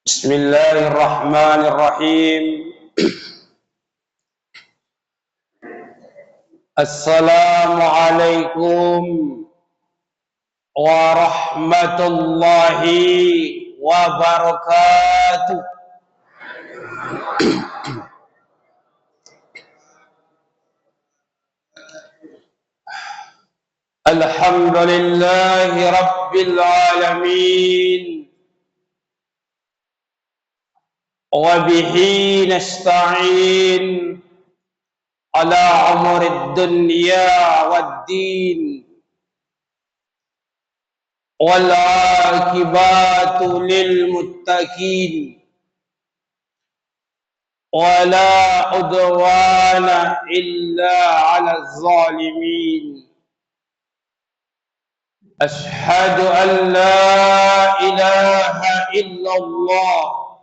Bismillahirrahmanirrahim. Assalamualaikum warahmatullahi wabarakatuh. Alhamdulillahi rabbil alamin. Wa bihi nasta'in ala umurid dunya waddin. Wal akibatu lil muttaqin. Wala udwana illa ala zalimin. Ashhadu an la ilaha illallah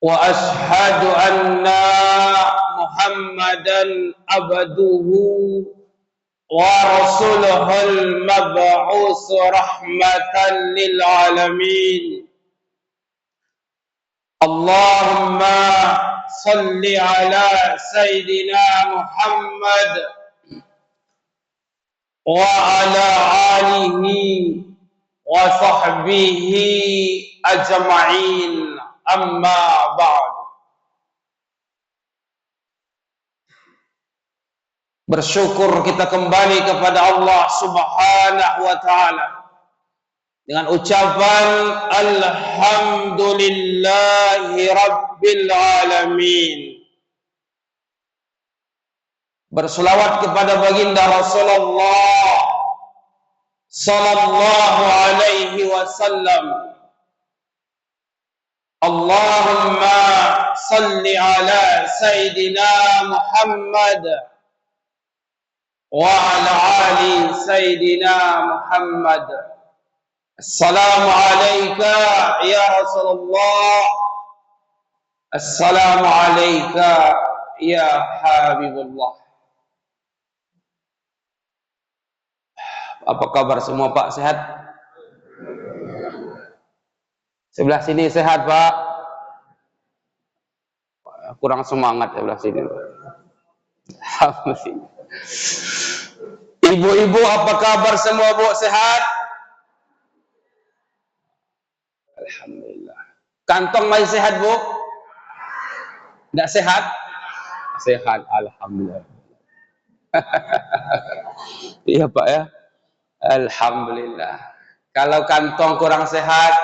wa ashhadu anna Muhammadan abduhu wa rasuluhul mab'us rahmatan lil alamin. Allahumma salli ala Sayyidina Muhammad wa ala alihi wa sahbihi ajma'in, amma ba'd. Bersyukur kita kembali kepada Allah Subhanahu wa ta'ala dengan ucapan alhamdulillahi rabbil alamin. Berselawat kepada baginda Rasulullah sallallahu alaihi wasallam. Allahumma salli ala Sayyidina Muhammad wa ala ali Sayyidina Muhammad. Assalamu alayka ya Rasulullah. Assalamu alayka ya Habibullah. Apa kabar semua Pak? Sehat? Sebelah sini sehat Pak? Kurang semangat sebelah sini. Alhamdulillah. Ibu-ibu apa kabar semua Bu? Sehat? Alhamdulillah. Kantong masih sehat Bu? Tidak sehat? Sehat, alhamdulillah. Iya Pak ya. Alhamdulillah. Kalau kantong kurang sehat,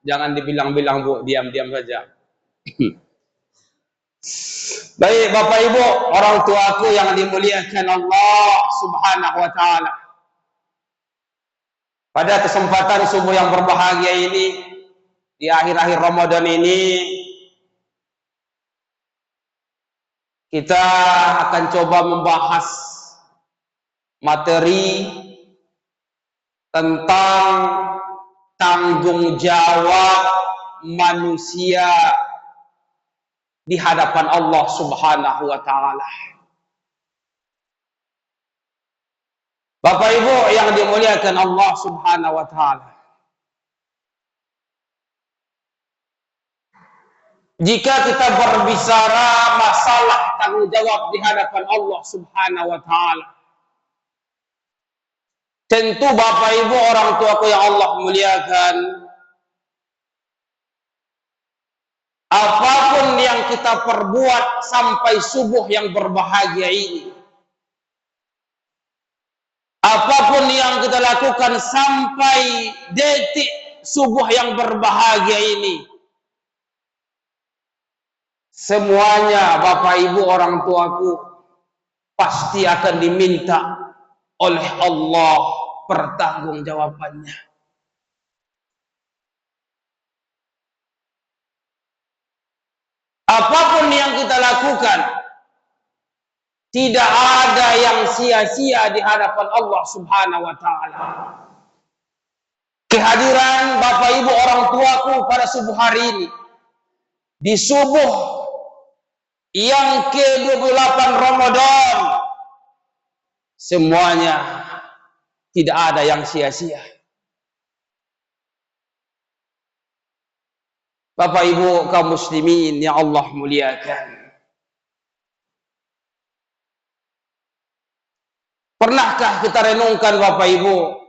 jangan dibilang-bilang Bu, diam-diam saja. Baik Bapak Ibu, orang tuaku yang dimuliakan Allah Subhanahu wa ta'ala. Pada kesempatan subuh yang berbahagia ini, di akhir-akhir Ramadan ini, kita akan coba membahas materi tentang tanggung jawab manusia di hadapan Allah Subhanahu wa ta'ala. Bapak Ibu yang dimuliakan Allah Subhanahu wa ta'ala, jika kita berbicara masalah tanggung jawab di hadapan Allah Subhanahu wa ta'ala, tentu Bapak Ibu orang tuaku yang Allah muliakan, apapun yang kita perbuat sampai subuh yang berbahagia ini, apapun yang kita lakukan sampai detik subuh yang berbahagia ini, semuanya Bapak Ibu orang tuaku pasti akan diminta oleh Allah pertanggungjawabannya. Apapun yang kita lakukan, tidak ada yang sia-sia di hadapan Allah Subhanahu wa ta'ala. Kehadiran Bapak Ibu orang tuaku pada subuh hari ini di subuh yang ke-28 Ramadan, semuanya tidak ada yang sia-sia. Bapak Ibu kaum muslimin yang Allah muliakan, pernahkah kita renungkan Bapak Ibu,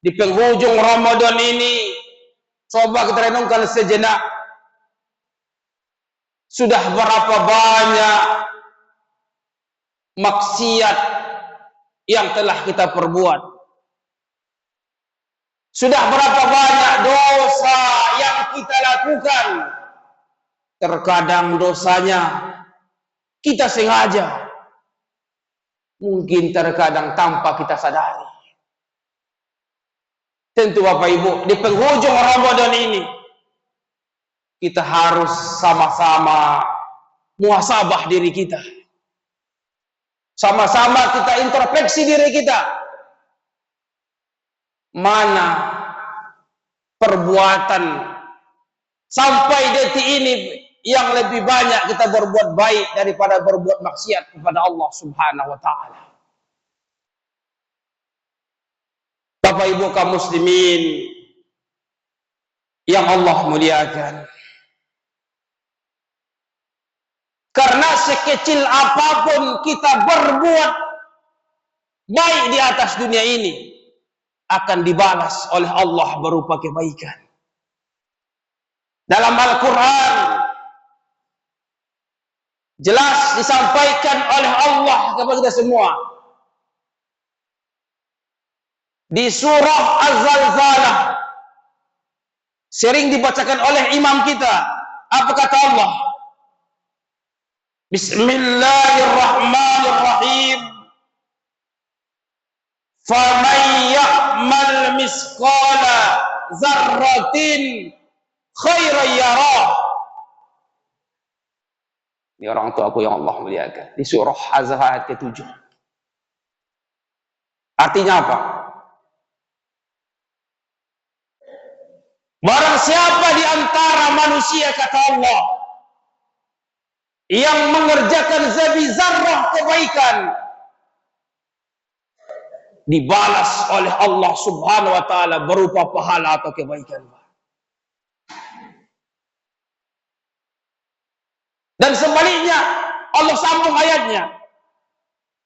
di penghujung Ramadan ini, coba kita renungkan sejenak, sudah berapa banyak maksiat yang telah kita perbuat? Sudah berapa banyak dosa yang kita lakukan? Terkadang dosanya kita sengaja, mungkin terkadang tanpa kita sadari. Tentu Bapak Ibu, di penghujung Ramadan ini, kita harus sama-sama muhasabah diri kita. Sama-sama kita introspeksi diri kita. Mana perbuatan sampai detik ini yang lebih banyak kita berbuat baik daripada berbuat maksiat kepada Allah Subhanahu wa taala. Bapak Ibu kaum muslimin yang Allah muliakan, karena sekecil apapun kita berbuat baik di atas dunia ini, akan dibalas oleh Allah berupa kebaikan. Dalam Al-Quran jelas disampaikan oleh Allah kepada kita semua. Di surah Az-Zalzalah, sering dibacakan oleh imam kita. Apa kata Allah? Bismillahirrahmanirrahim. فَمَنْ يَعْمَلْ مِثْقَالَ ذَرَّةٍ خَيْرًا يَرَهُ. Ini orang tua aku yang Allah muliakan. Di surah Az-Zalzalah ayat ke-7. Artinya apa? Barang siapa di antara manusia, kata Allah, yang mengerjakan zabizarrah kebaikan, dibalas oleh Allah Subhanahu wa taala berupa pahala atau kebaikan. Dan sebaliknya Allah sambung ayatnya,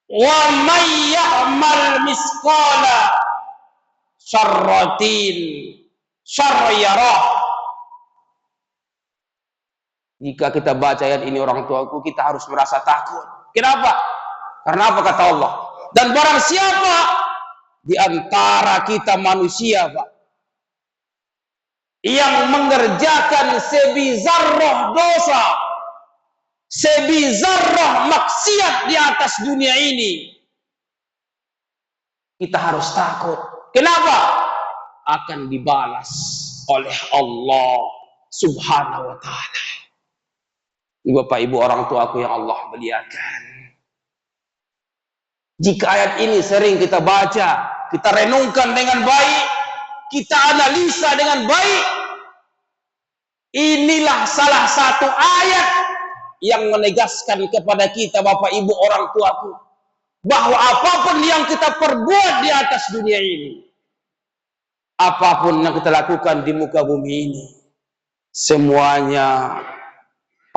wa may ya'mal misqala syarratin syarra yarah. Jika kita baca ayat ini orang tuaku, kita harus merasa takut. Kenapa? Karena apa kata Allah? Dan barang siapa di antara kita manusia, Pak, yang mengerjakan sebizarrah dosa, sebizarrah maksiat di atas dunia ini, kita harus takut. Kenapa? Akan dibalas oleh Allah Subhanahu wa taala. Bapak Ibu orang tua aku yang Allah muliakan, jika ayat ini sering kita baca, kita renungkan dengan baik, kita analisa dengan baik, inilah salah satu ayat yang menegaskan kepada kita Bapak Ibu orang tuaku, bahwa apapun yang kita perbuat di atas dunia ini, apapun yang kita lakukan di muka bumi ini, semuanya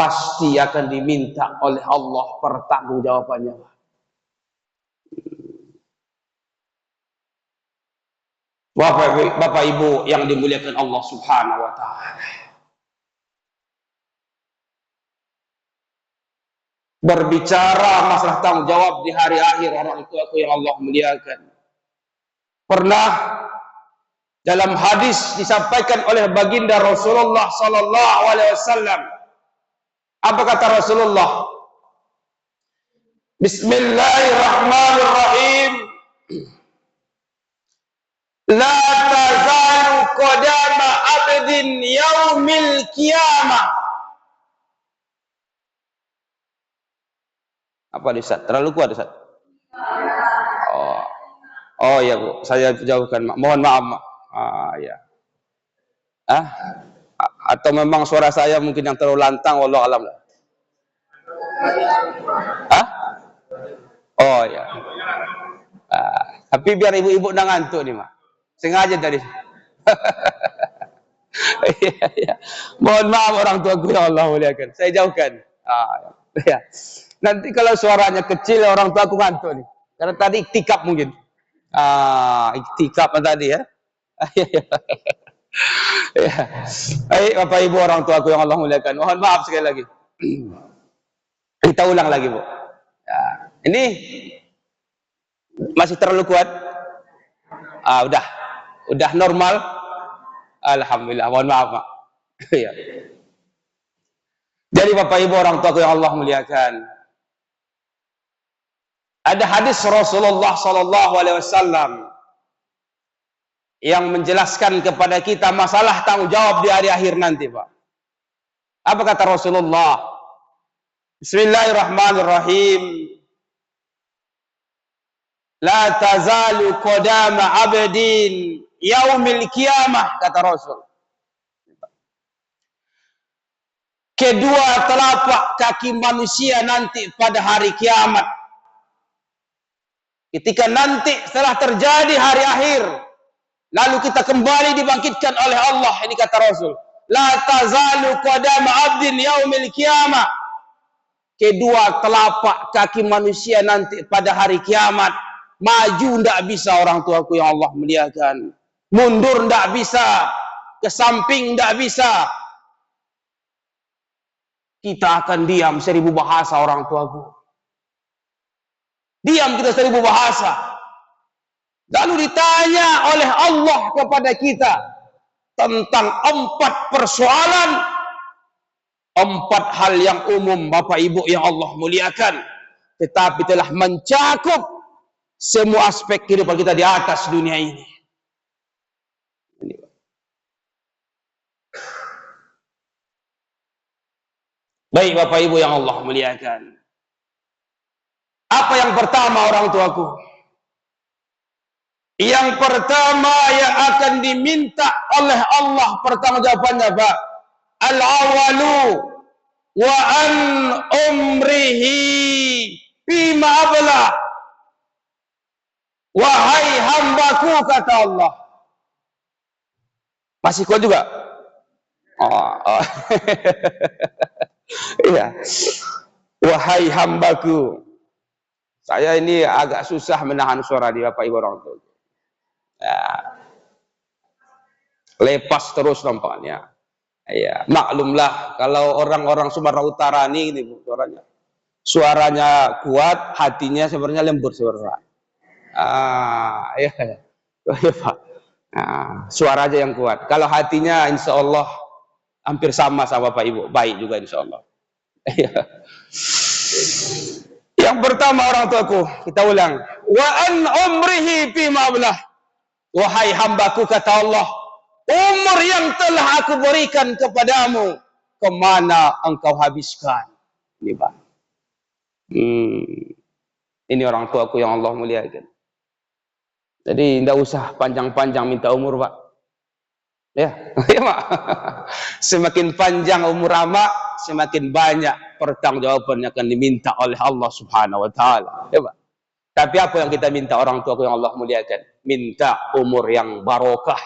pasti akan diminta oleh Allah pertanggungjawabannya. Bapak Ibu yang dimuliakan Allah Subhanahu wa taala, berbicara masalah tanggung jawab di hari akhir orang tuaku yang Allah muliakan, pernah dalam hadis disampaikan oleh baginda Rasulullah sallallahu alaihi wasallam, apa kata Rasulullah? Bismillahirrahmanirrahim. La tazalu qadama abdin yaumil qiyamah. Apa Ustaz? Terlalu kuat Ustaz? Oh ya Bu, saya jauhkan. Mohon maaf. Ya. Atau memang suara saya mungkin yang terlalu lantang, wallahu alam. Hah? Oh ya. Tapi biar ibu-ibu nang ngantuk nih, Mak. Sengaja tadi. Iya, iya. Mohon maaf orang tuaku yang Allah muliakan. Saya jauhkan. Ya. Nanti kalau suaranya kecil orang tuaku ngantuk nih. Karena tadi iktikaf mungkin. Iktikaf tadi ya. Ya. Baik Bapak Ibu orang tuaku yang Allah muliakan. Mohon maaf sekali lagi. Kita ulang lagi, Bu. Ya. Ini masih terlalu kuat? Udah normal? Alhamdulillah. Mohon maaf, Pak. Ya. Jadi Bapak Ibu orang tuaku yang Allah muliakan. Ada hadis Rasulullah sallallahu alaihi wasallam yang menjelaskan kepada kita masalah tanggung jawab di hari akhir nanti, Pak. Apa kata Rasulullah? Bismillahirrahmanirrahim. La tazalu qadama abdin yaumil qiyamah, kata Rasul. Kedua telapak kaki manusia nanti pada hari kiamat. Ketika nanti setelah terjadi hari akhir, lalu kita kembali dibangkitkan oleh Allah, ini kata Rasul. La tazalu qadama abdin yaumil qiyamah. Kedua telapak kaki manusia nanti pada hari kiamat. Maju ndak bisa orang tuaku yang Allah muliakan. Mundur ndak bisa. Ke samping ndak bisa. Kita akan diam 1000 bahasa orang tuaku. Diam kita 1000 bahasa. Lalu ditanya oleh Allah kepada kita tentang 4 persoalan, 4 hal yang umum Bapak Ibu yang Allah muliakan, tetapi telah mencakup semua aspek kehidupan kita di atas dunia ini. Baik Bapak Ibu yang Allah muliakan. Apa yang pertama orang tuaku? Yang pertama yang akan diminta oleh Allah pertanggungjawabannya, Pak. Al-awalu wa an umrihi bima abla. Wahai hambaku, kata Allah. Masih kuat juga? Iya. Wahai hambaku. Saya ini agak susah menahan suara di Bapak Ibu orang tua. Ya. Lepas terus nampaknya. Ya, maklumlah kalau orang-orang Sumatera Utara ini suaranya. Suaranya kuat, hatinya sebenarnya lembut sebenarnya. Ya, Pak. Suara aja yang kuat. Kalau hatinya insya Allah hampir sama Bapak Ibu, baik juga insya Allah. Yang pertama orang tuaku, kita ulang. Wa an umrihi bima ablah. Wahai hambaku, kata Allah, umur yang telah aku berikan kepadamu, kemana engkau habiskan? Ini Pak. Ini orang tuaku yang Allah muliakan. Jadi tidak usah panjang-panjang minta umur, Pak. Ya, ya Pak. Semakin panjang umur Mak, semakin banyak pertanggungjawaban yang akan diminta oleh Allah Subhanahu wa taala. Ya Pak. Tapi apa yang kita minta orang tuaku yang Allah muliakan? Minta umur yang barokah.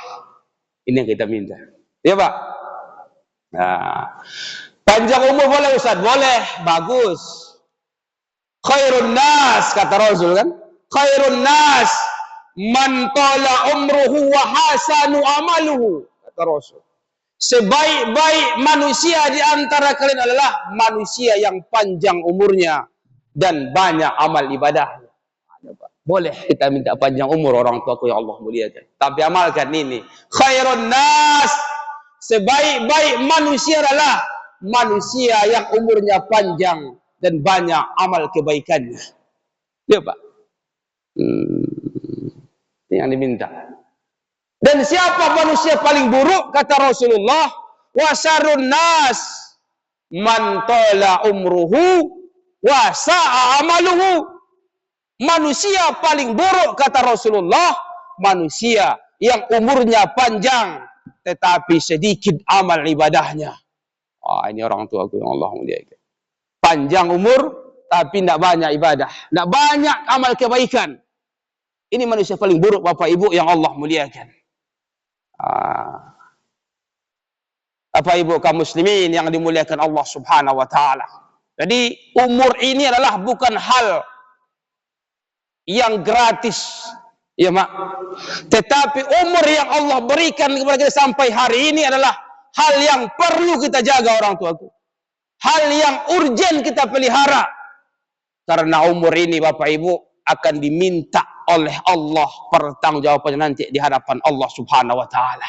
Ini yang kita minta. Ya Pak. Nah, panjang umur boleh Ustaz? Boleh, bagus. Khairun nas, kata Rasul kan? Khairun nas man tala umruhu wa hasanu amaluhu, kata Rasul. Sebaik-baik manusia di antara kalian adalah manusia yang panjang umurnya dan banyak amal ibadahnya. Boleh kita minta panjang umur orang tuaku yang Allah muliakan. Tapi amalkan ini. Khairun nas, sebaik-baik manusia adalah manusia yang umurnya panjang dan banyak amal kebaikannya. Ya Pak. Ini yang diminta. Dan siapa manusia paling buruk? Kata Rasulullah, wa syarrun nas man tala umruhu wa sa'a amaluhu. Manusia paling buruk, kata Rasulullah, manusia yang umurnya panjang tetapi sedikit amal ibadahnya. Ini orang tuaku yang Allah muliakan. Panjang umur, tapi tidak banyak ibadah. Tidak banyak amal kebaikan. Ini manusia paling buruk, Bapak Ibu yang Allah muliakan. Bapak Ibu kaum muslimin yang dimuliakan Allah Subhanahu wa taala. Jadi umur ini adalah bukan hal yang gratis, ya Mak. Tetapi umur yang Allah berikan kepada kita sampai hari ini adalah hal yang perlu kita jaga, orang tuaku. Hal yang urgen kita pelihara. Karena umur ini Bapak Ibu akan diminta oleh Allah pertanggungjawabannya nanti di hadapan Allah Subhanahu wa taala.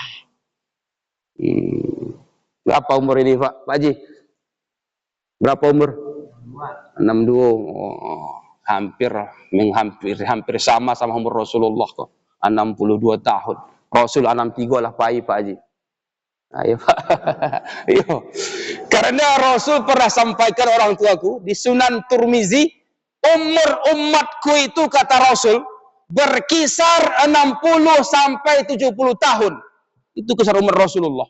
Berapa umur ini Pak Haji? Berapa umur? 62. Hampir sama umur Rasulullah kok. 62 tahun. Rasul 63 lah Pak Haji. Ayo Pak. Ayo. Karena Rasul pernah sampaikan, orang tuaku, di Sunan Tirmizi, umur umatku itu kata Rasul berkisar 60 sampai 70 tahun. Itu kisar umur Rasulullah.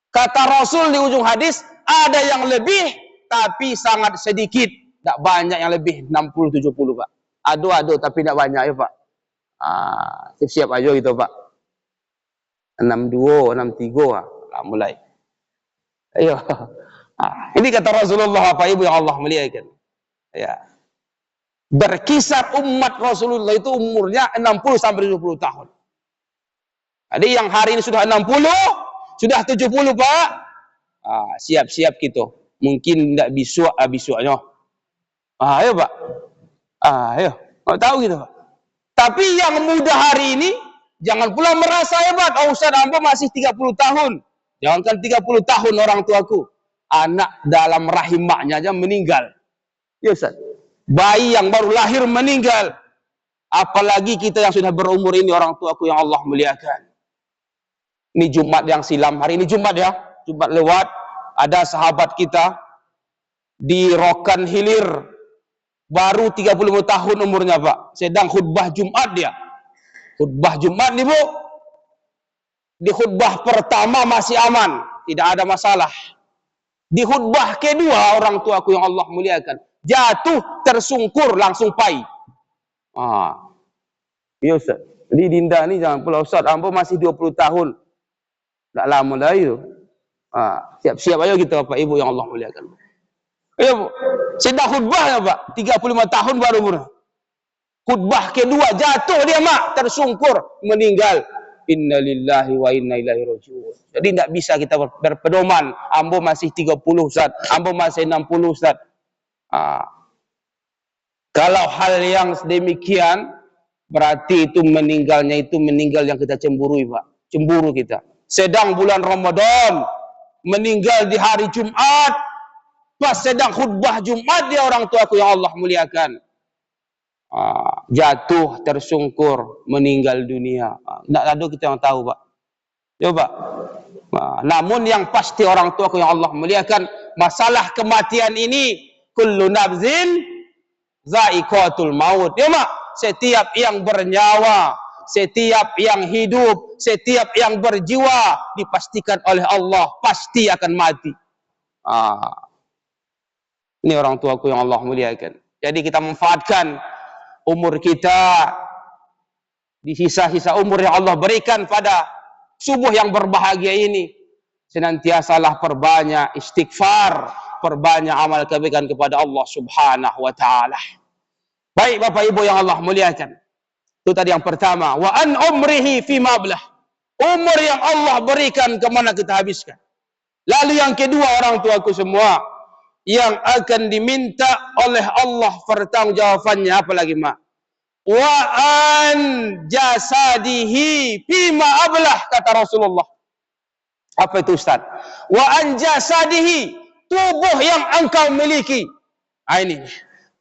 Kata Rasul di ujung hadis, ada yang lebih tapi sangat sedikit. Tidak banyak yang lebih 60-70 Pak. Aduh tapi tidak banyak ya Pak. Siap-siap aja gitu Pak. 62, 63 lah mulai. Ayo. Ini kata Rasulullah Bapak Ibu yang Allah muliakan. Ya. Berkisar umat Rasulullah itu umurnya 60 sampai 70 tahun. Jadi yang hari ini sudah 60, sudah 70 Pak. Siap-siap gitu. Mungkin tidak besoknya. Ayo Pak. Ayo. Mau tahu gitu Pak. Tapi yang muda hari ini jangan pula merasa hebat. Ustaz, hamba masih 30 tahun. Jangankan 30 tahun orang tuaku. Anak dalam rahim maknya aja meninggal. Ya Ustaz. Bayi yang baru lahir meninggal. Apalagi kita yang sudah berumur ini, orang tuaku yang Allah muliakan. Ini Jumat yang silam. Hari ini Jumat ya. Jumat lewat. Ada sahabat kita di Rokan Hilir. Baru 35 tahun umurnya Pak. Sedang khutbah Jumat dia. Khutbah Jumat nih Bu. Di khutbah pertama masih aman. Tidak ada masalah. Di khutbah kedua, orang tuaku yang Allah muliakan, jatuh, tersungkur, langsung pai. Ya Ustaz. Jadi Dinda ni jangan pula Ustaz. Hamba masih 20 tahun. Tak lama dah itu. Siap-siap ayo kita Bapak Ibu yang Allah muliakan. Ya Bu. Sedang khutbah ya Pak. 35 tahun baru umur. Khutbah kedua jatuh dia Mak, tersungkur, meninggal. Innalillahi wa inna ilaihi raji'un. Jadi tidak bisa kita berpedoman. Ambo masih 30 Ustaz, ambo masih 60 Ustaz. Kalau hal yang sedemikian, berarti itu meninggalnya itu meninggal yang kita cemburui Pak. Cemburu kita. Sedang bulan Ramadan, meninggal di hari Jumat. Pas sedang khutbah Jumat dia, orang tuaku yang Allah muliakan. Jatuh, tersungkur, meninggal dunia. Tidak ada kita yang tahu Pak. Ya Pak. Namun yang pasti orang tuaku yang Allah muliakan, masalah kematian ini, kullu nafsin za'iqatul maut. Ya Pak. Setiap yang bernyawa, setiap yang hidup, setiap yang berjiwa, dipastikan oleh Allah pasti akan mati. Ini orang tuaku yang Allah muliakan. Jadi kita manfaatkan umur kita di sisa-sisa umur yang Allah berikan pada subuh yang berbahagia ini. Senantiasalah perbanyak istighfar, perbanyak amal kebaikan kepada Allah Subhanahu wa taala. Baik Bapak Ibu yang Allah muliakan. Itu tadi yang pertama, wa an umrihi fi mablah. Umur yang Allah berikan kemana kita habiskan. Lalu yang kedua, orang tuaku semua, yang akan diminta oleh Allah pertanggungjawabannya apa lagi Mak? Wa an jasadihi fima ablah, kata Rasulullah. Apa itu Ustaz? Wa an jasadihi, tubuh yang engkau miliki. Ini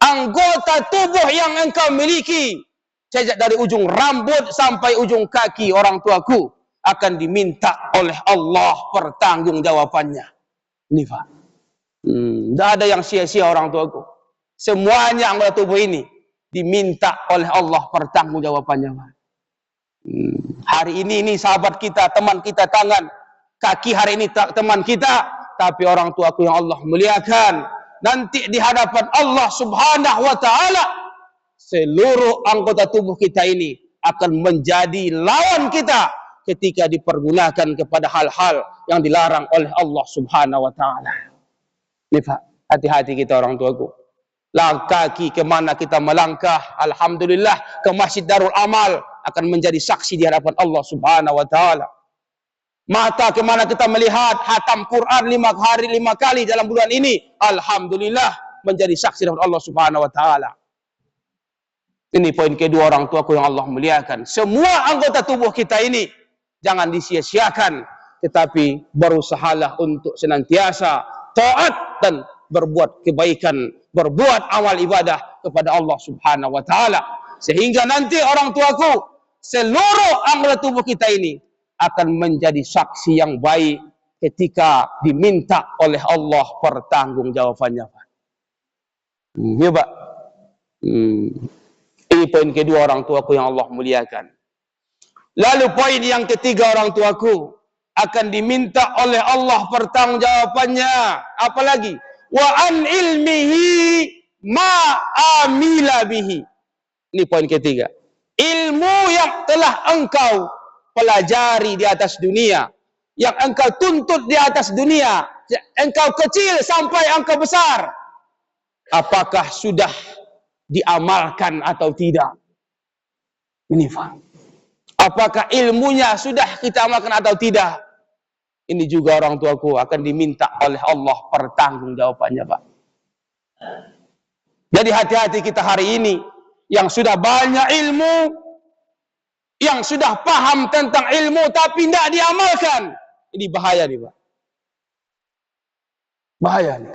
anggota tubuh yang engkau miliki, sejak dari ujung rambut sampai ujung kaki, orang tuaku, akan diminta oleh Allah pertanggungjawabannya. Ini Pak. Tidak ada yang sia-sia orang tuaku. Semuanya anggota tubuh ini diminta oleh Allah pertanggungjawabannya. Hari ini sahabat kita, teman kita, tangan, kaki hari ini teman kita, tapi orang tuaku yang Allah muliakan, nanti di hadapan Allah Subhanahu wa taala seluruh anggota tubuh kita ini akan menjadi lawan kita ketika dipergunakan kepada hal-hal yang dilarang oleh Allah Subhanahu wa taala. Nih Pak, hati-hati kita orang tuaku. Kaki kemana kita melangkah, alhamdulillah ke Masjid Darul Amal akan menjadi saksi di hadapan Allah Subhanahu wa taala. Mata kemana kita melihat, hatam Quran 5 hari 5 kali dalam bulan ini, alhamdulillah menjadi saksi di hadapan Allah Subhanahu wa taala. Ini poin kedua orang tuaku yang Allah muliakan. Semua anggota tubuh kita ini jangan disia-siakan, tetapi berusahalah untuk senantiasa taat dan berbuat kebaikan, berbuat amal ibadah kepada Allah Subhanahu wa taala, sehingga nanti orang tuaku, seluruh anggota tubuh kita ini akan menjadi saksi yang baik ketika diminta oleh Allah pertanggungjawabannya, Pak. Ya, Pak. Ini poin kedua orang tuaku yang Allah muliakan. Lalu poin yang ketiga orang tuaku akan diminta oleh Allah pertanggungjawabannya. Apalagi? Wa an ilmihi ma amila bihi. Ini poin ketiga. Ilmu yang telah engkau pelajari di atas dunia, yang engkau tuntut di atas dunia, engkau kecil sampai engkau besar, apakah sudah diamalkan atau tidak? Ini Pak. Apakah ilmunya sudah kita amalkan atau tidak? Ini juga orang tuaku akan diminta oleh Allah pertanggungjawabannya, Pak. Jadi hati-hati kita hari ini yang sudah banyak ilmu, yang sudah paham tentang ilmu tapi tidak diamalkan. Ini bahaya nih, Pak. Bahaya nih.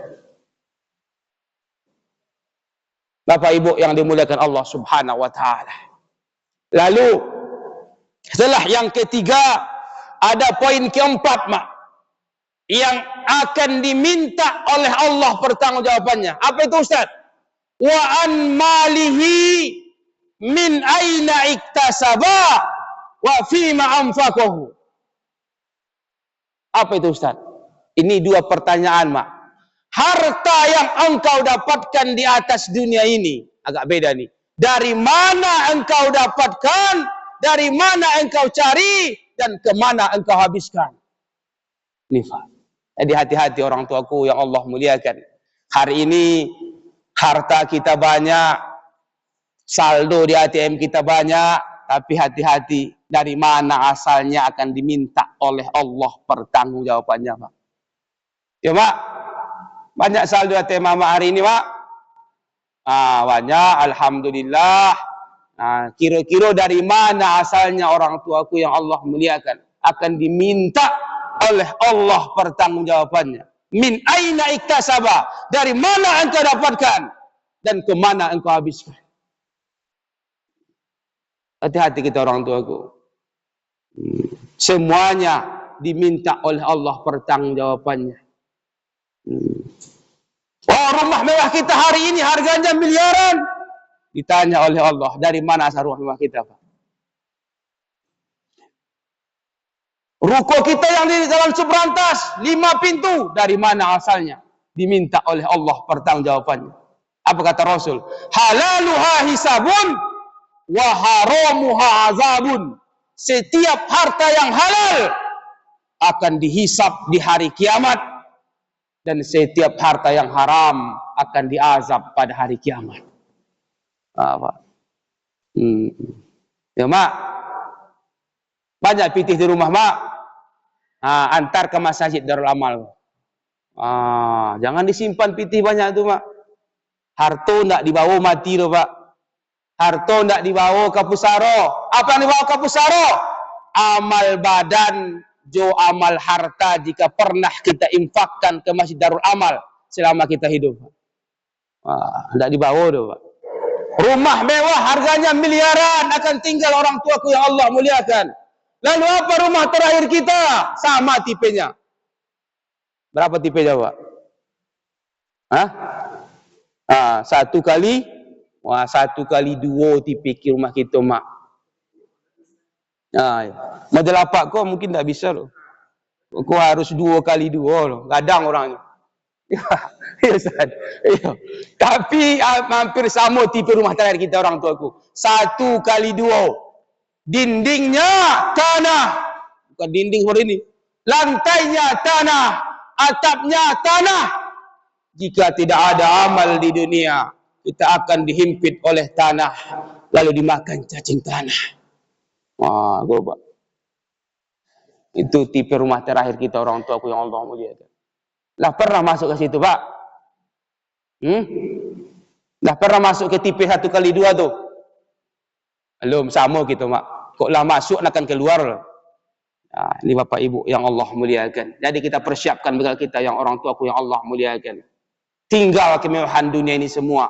Bapak Ibu yang dimuliakan Allah Subhanahu wa taala. Lalu setelah yang ketiga ada poin keempat, Mak, yang akan diminta oleh Allah pertanggungjawabannya. Apa itu, Ustaz? Wa an malihi min aina iktasaba wa fima anfaqahu. Apa itu, Ustaz? Ini dua pertanyaan, Mak. Harta yang engkau dapatkan di atas dunia ini, agak beda nih. Dari mana engkau dapatkan, dari mana engkau cari, dan kemana engkau habiskan. Ini, Pak. Jadi hati-hati orang tuaku yang Allah muliakan. Hari ini harta kita banyak, saldo di ATM kita banyak, tapi hati-hati dari mana asalnya akan diminta oleh Allah pertanggungjawabannya, Pak. Ya, Pak. Banyak saldo ATM Mama hari ini, Pak. Banyak, alhamdulillah. Kira-kira dari mana asalnya orang tuaku yang Allah muliakan akan diminta oleh Allah pertanggungjawabannya. Min aina iktasaba, dari mana engkau dapatkan dan kemana engkau habiskan. Hati-hati kita orang tuaku. Semuanya diminta oleh Allah pertanggungjawabannya. Oh, rumah mewah kita hari ini harganya miliaran. Ditanya oleh Allah, dari mana asal rumah mewah kita, Pak? Ruko kita yang di Jalan Subrantas, 5 pintu, dari mana asalnya? Diminta oleh Allah pertanggungjawabannya. Apa kata Rasul? Halaluha hisabun wa haramuha azabun. Setiap harta yang halal akan dihisab di hari kiamat. Dan setiap harta yang haram akan diazab pada hari kiamat. Pak. Ya, Mak. Banyak pitih di rumah, Mak. Antar ke masjid Darul Amal. Jangan disimpan pitih banyak itu, Mak. Harto ndak dibawa mati loh, Pak. Harto ndak dibawa ke pusaro. Apa yang dibawa ke pusaro? Amal badan, jo amal harta jika pernah kita infakkan ke Masjid Darul Amal selama kita hidup. Tidak dibawa tuh, Pak. Rumah mewah harganya miliaran akan tinggal orang tuaku yang Allah muliakan. Lalu apa rumah terakhir kita? Sama tipenya. Berapa tipenya, Pak? 1 kali 2 tipe rumah kita, Mak. Ya. Model apa kau mungkin tak bisa loh. Kau harus 2 kali 2 loh. Gadang orangnya. Ya, Ustaz. Ya. Tapi hampir sama tipe rumah terakhir kita orang tuaku. 1 kali 2. Dindingnya tanah. Bukan dinding seperti ini. Lantainya tanah. Atapnya tanah. Jika tidak ada amal di dunia, kita akan dihimpit oleh tanah. Lalu dimakan cacing tanah. Wah, Pak. Itu tipe rumah terakhir kita orang tuaku yang Allah muliakan. Lah pernah masuk ke situ, Pak? Lah pernah masuk ke tipe 1 kali 2 tuh? Belum, sama gitu, Mak. Kok lah masuk akan keluar. Nah, ini Bapak Ibu yang Allah muliakan. Jadi kita persiapkan bekal kita yang orang tuaku yang Allah muliakan. Tinggal kemewahan dunia ini semua.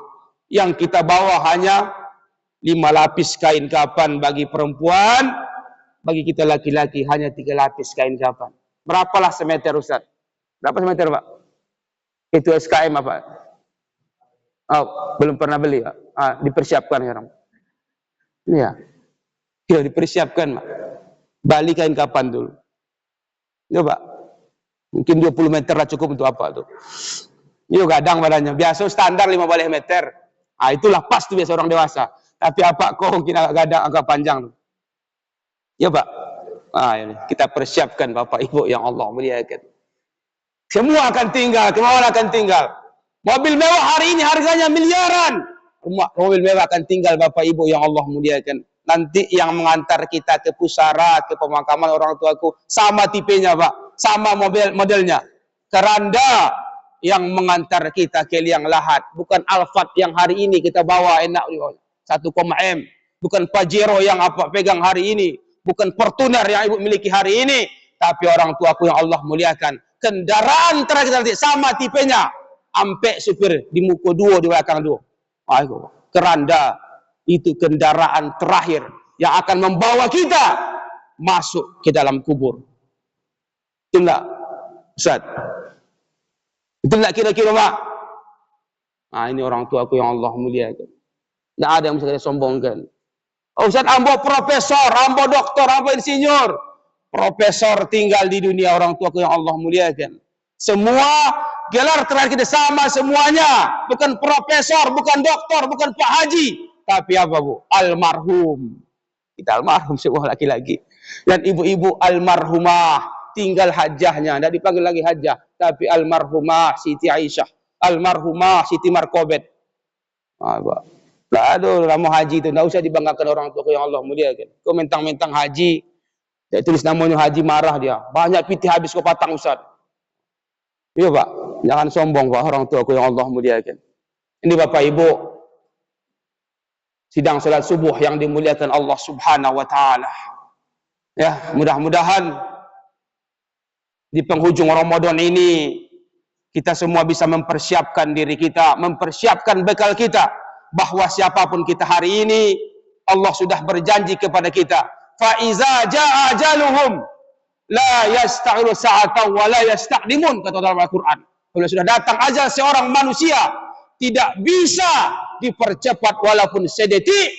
Yang kita bawa hanya 5 lapis kain kafan bagi perempuan. Bagi kita laki-laki hanya 3 lapis kain kafan. Berapalah semeter, Ustaz? Berapa semeter, Pak? Itu SKM apa? Oh, belum pernah beli, Pak. Dipersiapkan sekarang. Iya. Ya, dipersiapkan, Pak. Bali kain kafan dulu. Ya, Pak. Mungkin 20 meter lah cukup untuk apa tuh? Yuk gadang badannya. Biasa standar 15 meter. Itulah pas tuh biasa orang dewasa. Tapi apa kok mungkin agak gadang, agak panjang tuh. Ya, Pak. Ini kita persiapkan Bapak Ibu yang Allah muliakan. Semua akan tinggal, kemauan akan tinggal. Mobil mewah hari ini harganya miliaran. Mobil mewah akan tinggal Bapak Ibu yang Allah muliakan. Nanti yang mengantar kita ke pusara, ke pemakaman orang tuaku sama tipenya, Pak. Sama modelnya. Keranda yang mengantar kita ke liang lahat. Bukan Alphard yang hari ini kita bawa enak 1,M. Bukan Pajero yang apa pegang hari ini. Bukan Fortuner yang ibu miliki hari ini, tapi orang tuaku yang Allah muliakan. Kendaraan terakhir nanti sama tipenya. Ampe supir di muka 2 di belakang 2. Keranda itu kendaraan terakhir yang akan membawa kita masuk ke dalam kubur. Itu enggak, Ustaz? Itu enggak kira-kira, Pak? Ini orang tuaku yang Allah muliakan. Tidak ada yang bisa kita sombongkan. Ustaz, ambo profesor, ambo doktor, ambo insinyur. Profesor tinggal di dunia orang tuaku yang Allah muliakan. Semua gelar terakhir kita sama semuanya. Bukan profesor, bukan doktor, bukan Pak Haji. Tapi apa, Bu? Almarhum. Kita almarhum semua laki-laki. Dan ibu-ibu almarhumah. Tinggal hajahnya. Tidak dipanggil lagi hajah. Tapi almarhumah Siti Aisyah. Almarhumah Siti Markobet. Aduh, ramu haji itu. Tidak usah dibanggakan orang tua yang Allah muliakan. Kau mentang-mentang haji. Ya, tulis namanya haji, marah dia. Banyak pitih habis kau patang, Ustaz. Iya, Pak. Jangan sombong, Pak. Orang tua yang Allah muliakan. Ini Bapak Ibu. Sidang salat subuh yang dimuliakan Allah Subhanahu wa Ta'ala. Ya, mudah-mudahan di penghujung Ramadan ini kita semua bisa mempersiapkan diri kita, mempersiapkan bekal kita. Bahwa siapapun kita hari ini, Allah sudah berjanji kepada kita, فَإِذَا جَاءَ أَجَلُهُمْ لَا يَسْتَعِرُ سَاعَةً وَلَا يَسْتَقْدِمُونَ, kata dalam Al-Quran. Kalau sudah datang ajal seorang manusia, tidak bisa dipercepat walaupun sedetik,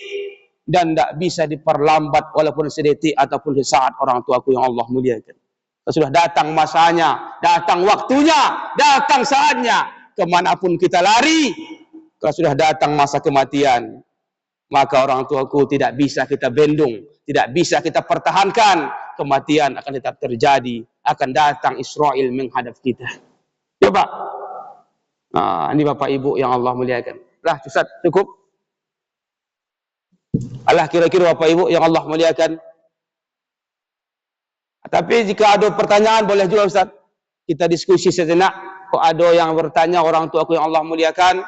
dan tidak bisa diperlambat walaupun sedetik ataupun sesaat orang tuaku yang Allah muliakan. Kalau sudah datang masanya, datang waktunya, datang saatnya, kemanapun kita lari, kalau sudah datang masa kematian, maka orang tuaku tidak bisa kita bendung, tidak bisa kita pertahankan. Kematian akan tetap terjadi, akan datang Israel menghadap kita. Ya, Pak. Ini Bapak Ibu yang Allah muliakan. Lah, Ustaz, cukup? Allah, kira-kira Bapak Ibu yang Allah muliakan. Tapi jika ada pertanyaan boleh juga, Ustaz. Kita diskusi sejenak. Kok ada yang bertanya orang tuaku yang Allah muliakan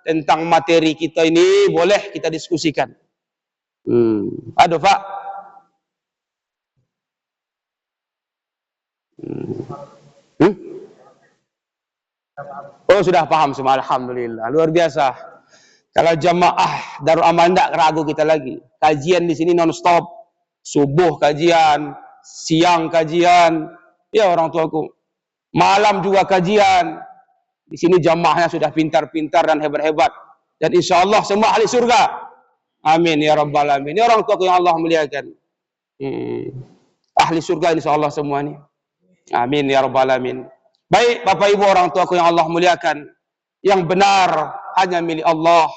tentang materi kita ini, boleh kita diskusikan. Ada, Pak? Oh, sudah paham semua. Alhamdulillah. Luar biasa. Kalau jamaah Darul Amal tidak ragu kita lagi. Kajian di sini non-stop. Subuh kajian, siang kajian. Ya orang tuaku. Malam juga kajian. Di sini jamaahnya sudah pintar-pintar dan hebat-hebat. Dan insya Allah semua ahli surga. Amin ya rabbal alamin. Ini orang tua yang Allah muliakan. Ahli surga insyaallah semua ni. Amin ya rabbal alamin. Baik Bapak Ibu orang tuaku yang Allah muliakan, yang benar hanya milik Allah,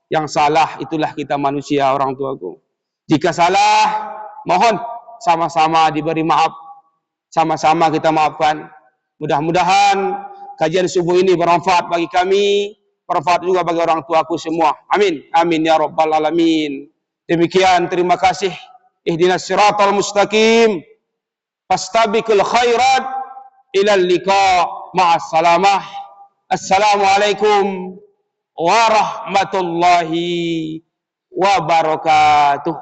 yang salah itulah kita manusia orang tuaku. Jika salah, mohon sama-sama diberi maaf, sama-sama kita maafkan. Mudah-mudahan kajian subuh ini bermanfaat bagi kami, bermanfaat juga bagi orang tuaku semua. Amin. Amin ya rabbal alamin. Demikian, terima kasih. Ihdinas siratal mustaqim. Fastabiqul khairat ilal liqa ma'as salamah. Assalamualaikum warahmatullahi wabarakatuh.